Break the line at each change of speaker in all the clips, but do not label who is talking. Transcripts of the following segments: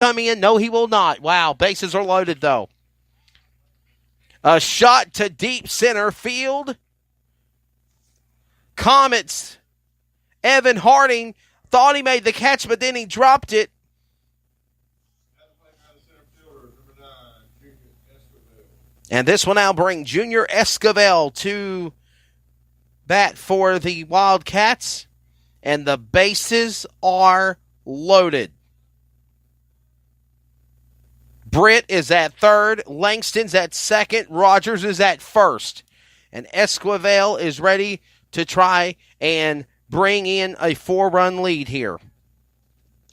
come in? No, he will not. Wow, bases are loaded, though. A shot to deep center field. Comets. Evan Harding thought he made the catch, but then he dropped it. And this will now bring Junior Esquivel to bat for the Wildcats. And the bases are loaded. Britt is at third. Langston's at second. Rogers is at first. And Esquivel is ready to try and bring in a 4-run lead here.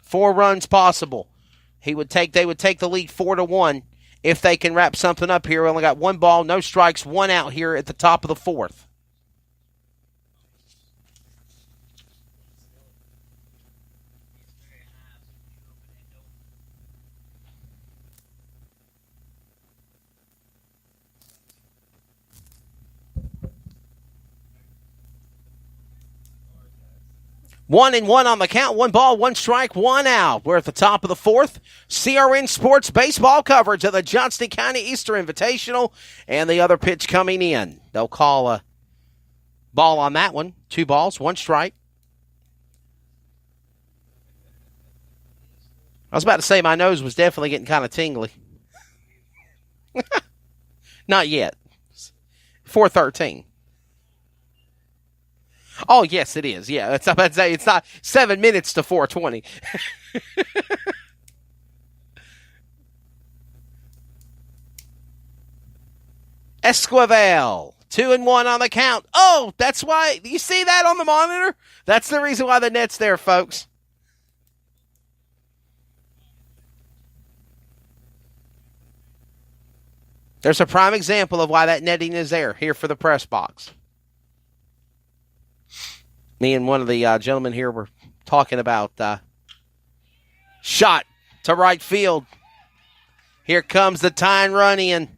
4 runs possible. They would take the lead 4-1 if they can wrap something up here. We only got 1 ball, no strikes, 1 out here at the top of the 4th. One and one on the count. 1 ball, 1 strike, 1 out. We're at the top of the 4th. CRN Sports baseball coverage of the Johnston County Easter Invitational. And the other pitch coming in. They'll call a ball on that one. 2 balls, 1 strike. I was about to say my nose was definitely getting kind of tingly. Not yet. 4:13. Oh, yes, it is. Yeah, it's about to say it's not 7 minutes to 4:20. Esquivel, 2-1 on the count. Oh, that's why. You see that on the monitor? That's the reason why the net's there, folks. There's a prime example of why that netting is there here for the press box. Me and one of the gentlemen here were talking about shot to right field. Here comes the tying run in.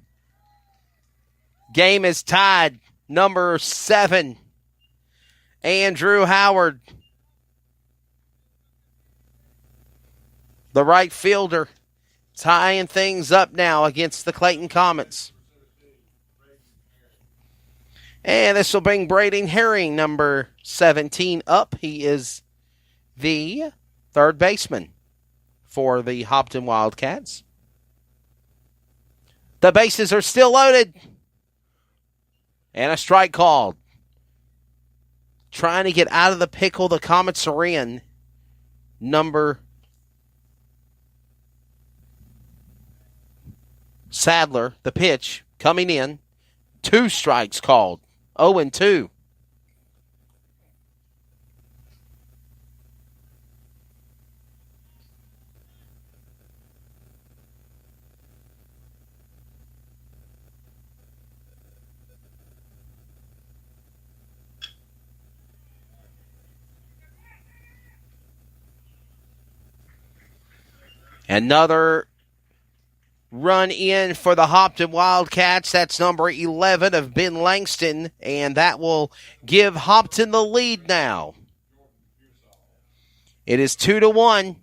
Game is tied. Number 7, Andrew Howard. The right fielder tying things up now against the Clayton Comets. And this will bring Braden Herring, number 17, up. He is the 3rd baseman for the Hobbton Wildcats. The bases are still loaded. And a strike called. Trying to get out of the pickle the Comets are in. Number Sadler, the pitch, coming in. 2 strikes called. 0-2. Another run in for the Hobbton Wildcats. That's number 11 of Ben Langston, and that will give Hobbton the lead now. It is 2-1.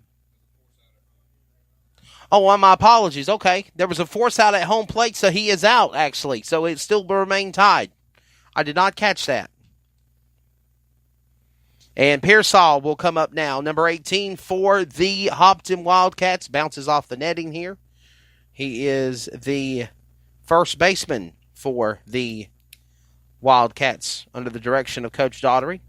Oh, my apologies. Okay, there was a force out at home plate, so he is out, actually. So it still remained tied. I did not catch that. And Pearsall will come up now. Number 18 for the Hobbton Wildcats. Bounces off the netting here. He is the 1st baseman for the Wildcats under the direction of Coach Daughtery.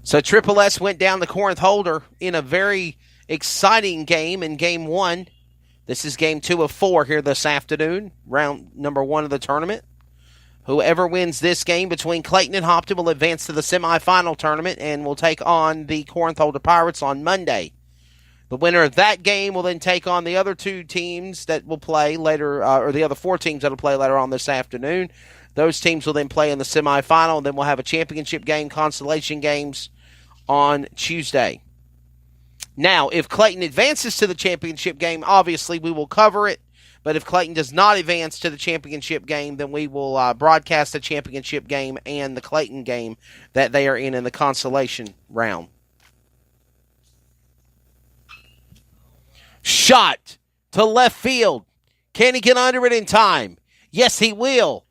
So Triple S went down to Corinth Holder in a very exciting game in Game 1. This is Game 2 of 4 here this afternoon, round number 1 of the tournament. Whoever wins this game between Clayton and Hobbton will advance to the semifinal tournament and will take on the Corinth Holder Pirates on Monday. The winner of that game will then take on the other 2 teams that will play later, or the other 4 teams that will play later on this afternoon. Those teams will then play in the semifinal, and then we'll have a championship game, consolation games on Tuesday. Now, if Clayton advances to the championship game, obviously we will cover it. But if Clayton does not advance to the championship game, then we will broadcast the championship game and the Clayton game that they are in the consolation round. shot to left field. Can he get under it in time? Yes, he will.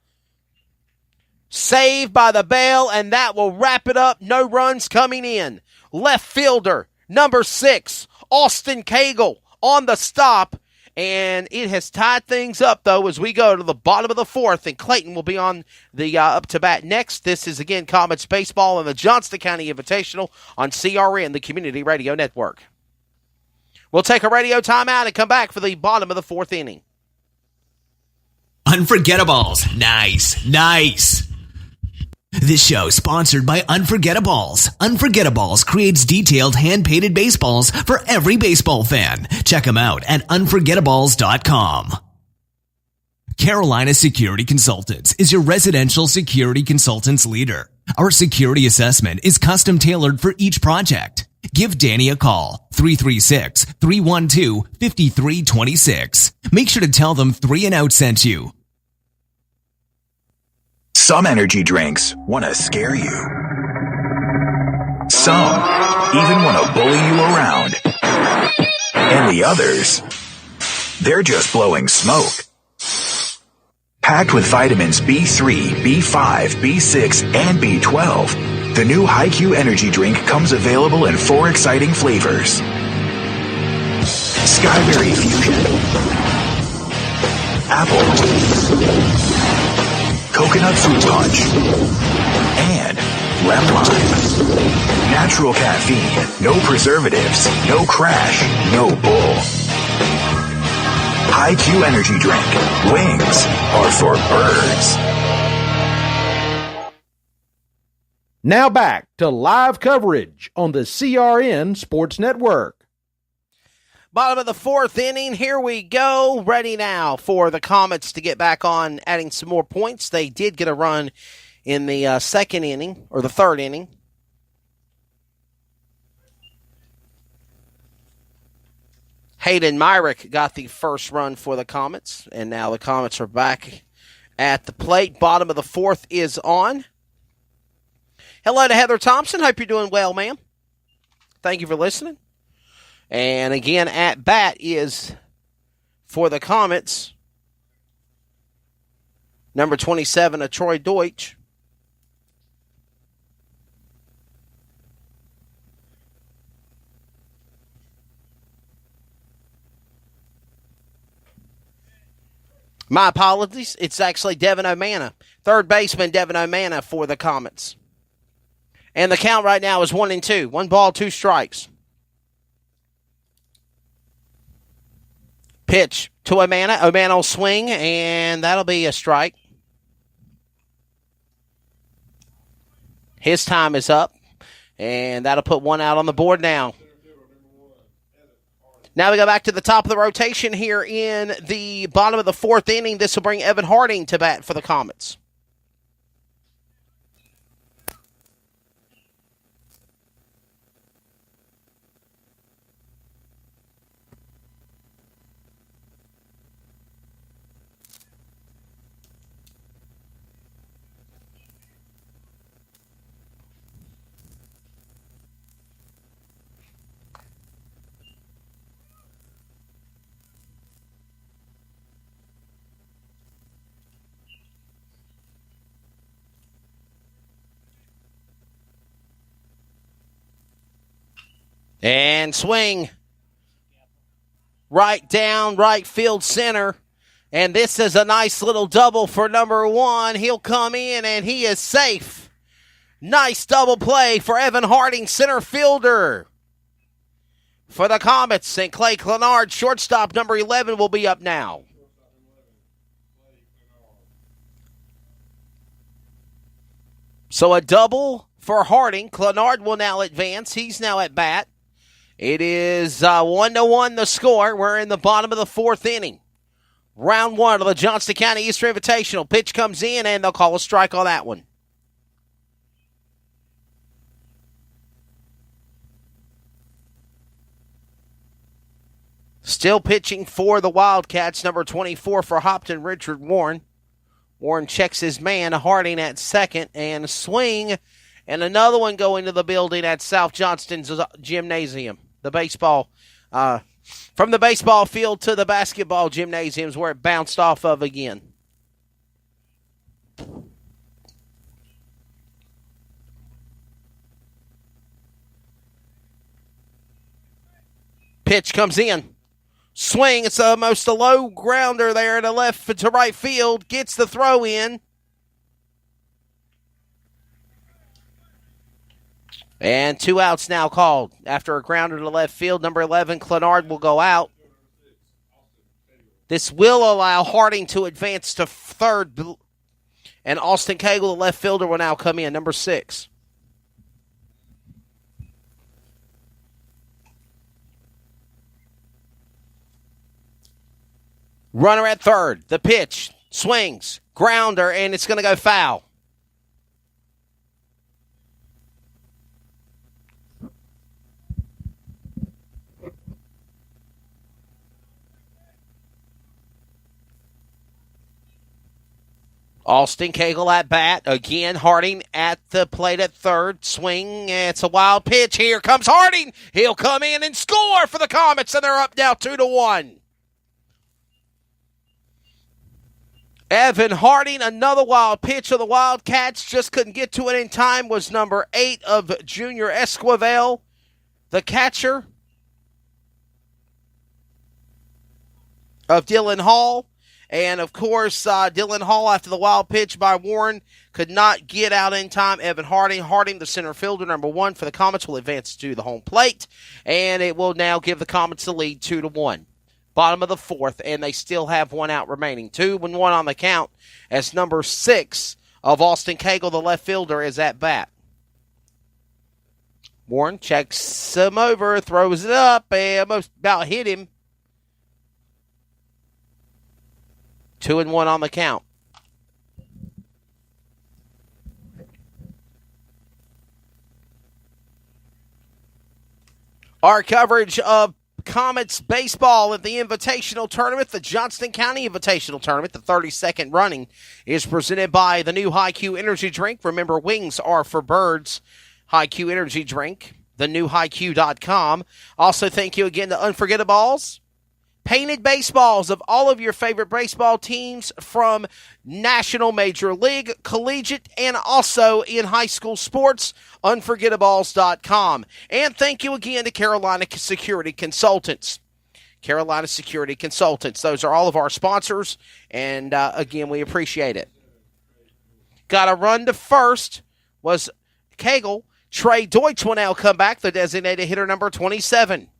Saved by the Bell, and that will wrap it up. No runs coming in. Left fielder, number 6, Austin Cagle on the stop. And it has tied things up, though, as we go to the bottom of the 4th, and Clayton will be on the up-to-bat next. This is, again, Comets Baseball and the Johnston County Invitational on CRN, the Community Radio Network. We'll take a radio timeout and come back for the bottom of the 4th inning.
Unforgettables. Nice. This show sponsored by Unforgettables. Unforgettables creates detailed hand-painted baseballs for every baseball fan. Check them out at unforgettables.com. Carolina Security Consultants is your residential security consultants leader. Our security assessment is custom tailored for each project. Give Danny a call, 336-312-5326. Make sure to tell them 3 and Out sent you.
Some energy drinks want to scare you. Some even want to bully you around. And the others, they're just blowing smoke. Packed with vitamins B3, B5, B6, and B12, the new HiQ energy drink comes available in 4 exciting flavors. Skyberry Fusion, Apple, Coconut Fruit Punch, and Lemon Lime. Natural caffeine, no preservatives, no crash, no bull. HiQ Energy Drink. Wings are for birds.
Now back to live coverage on the CRN Sports Network.
Bottom of the 4th inning, here we go. Ready now for the Comets to get back on adding some more points. They did get a run in the 2nd inning, or the 3rd inning. Hayden Myrick got the first run for the Comets, and now the Comets are back at the plate. Bottom of the 4th is on. Hello to Heather Thompson. Hope you're doing well, ma'am. Thank you for listening. And again, at bat is for the Comets, number 27, Troy Deutsch. My apologies. It's actually Devin O'Mana, third baseman Devin O'Mana for the Comets. And the count right now is 1-2. 1 ball, 2 strikes. Pitch to O'Mana. O'Mana will swing, and that'll be a strike. His time is up, and that'll put 1 out on the board now. Now we go back to the top of the rotation here in the bottom of the 4th inning. This will bring Evan Harding to bat for the Comets. And swing. Right down, right field center. And this is a nice little double for number 1. He'll come in and he is safe. Nice double play for Evan Harding, center fielder. For the Comets, St. Clay Clenard, shortstop number 11 will be up now. So a double for Harding. Clenard will now advance. He's now at bat. It is 1-1 the score. We're in the bottom of the 4th inning. Round 1 of the Johnston County Eastern Invitational. Pitch comes in, and they'll call a strike on that one. Still pitching for the Wildcats, number 24 for Hobbton, Richard Warren. Warren checks his man, Harding at second, and a swing, and another one going to the building at South Johnston's Gymnasium. The baseball from the baseball field to the basketball gymnasiums where it bounced off of again. Pitch comes in. Swing. It's almost a low grounder there to left to right field. Gets the throw in. And 2 outs now called. After a grounder to left field, number 11, Clenard, will go out. This will allow Harding to advance to third. And Austin Cagle, the left fielder, will now come in, number 6. Runner at third. The pitch. Swings. Grounder, and it's going to go foul. Austin Cagle at bat. Again, Harding at the plate at third. Swing. It's a wild pitch. Here comes Harding. He'll come in and score for the Comets, and they're up now 2-1. Evan Harding, another wild pitch of the Wildcats. Just couldn't get to it in time. Was number 8 of Junior Esquivel, the catcher of Dylan Hall. And, of course, Dylan Hall, after the wild pitch by Warren, could not get out in time. Evan Harding, the center fielder, number 1 for the Comets, will advance to the home plate. And it will now give the Comets the lead 2-1. Bottom of the 4th, and they still have 1 out remaining. 2-1 on the count as number 6 of Austin Cagle, the left fielder, is at bat. Warren checks him over, throws it up, and almost about hit him. 2-1 on the count. Our coverage of Comets baseball at the Invitational Tournament, the Johnston County Invitational Tournament, the 32nd running, is presented by the new Hi-Q Energy Drink. Remember, wings are for birds. Hi-Q Energy Drink, the new hiq.com. Also, thank you again to Unforgettables. Painted baseballs of all of your favorite baseball teams from National Major League, Collegiate, and also in high school sports, unforgettables.com. And thank you again to Carolina Security Consultants. Carolina Security Consultants. Those are all of our sponsors, and again, we appreciate it. Got a run to first was Cagle. Trey Deutsch will now come back, the designated hitter number 27.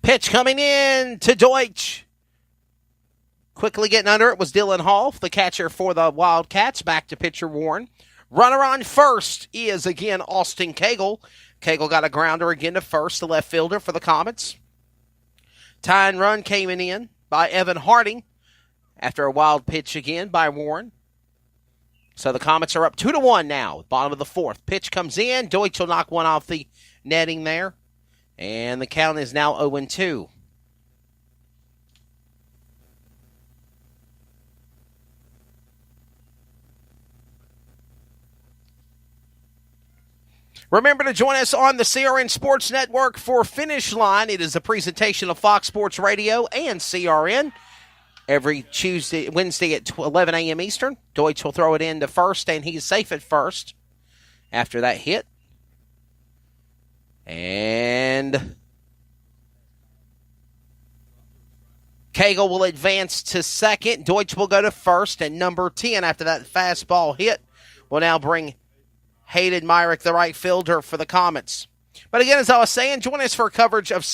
Pitch coming in to Deutsch. Quickly getting under it was Dylan Hall, the catcher for the Wildcats. Back to pitcher Warren. Runner on first is, again, Austin Cagle. Cagle got a grounder again to first, the left fielder for the Comets. Tying run came in by Evan Harding after a wild pitch again by Warren. So the Comets are up 2-1 now, bottom of the 4th. Pitch comes in. Deutsch will knock one off the netting there. And the count is now 0-2. Remember to join us on the CRN Sports Network for Finish Line. It is a presentation of Fox Sports Radio and CRN every Wednesday at 11 a.m. Eastern. Deutsch will throw it in to first, and he's safe at first after that hit. And Cagle will advance to second. Deutsch will go to first, and number 10 after that fastball hit will now bring Hayden Myrick, the right fielder for the Comets. But again, as I was saying, join us for coverage of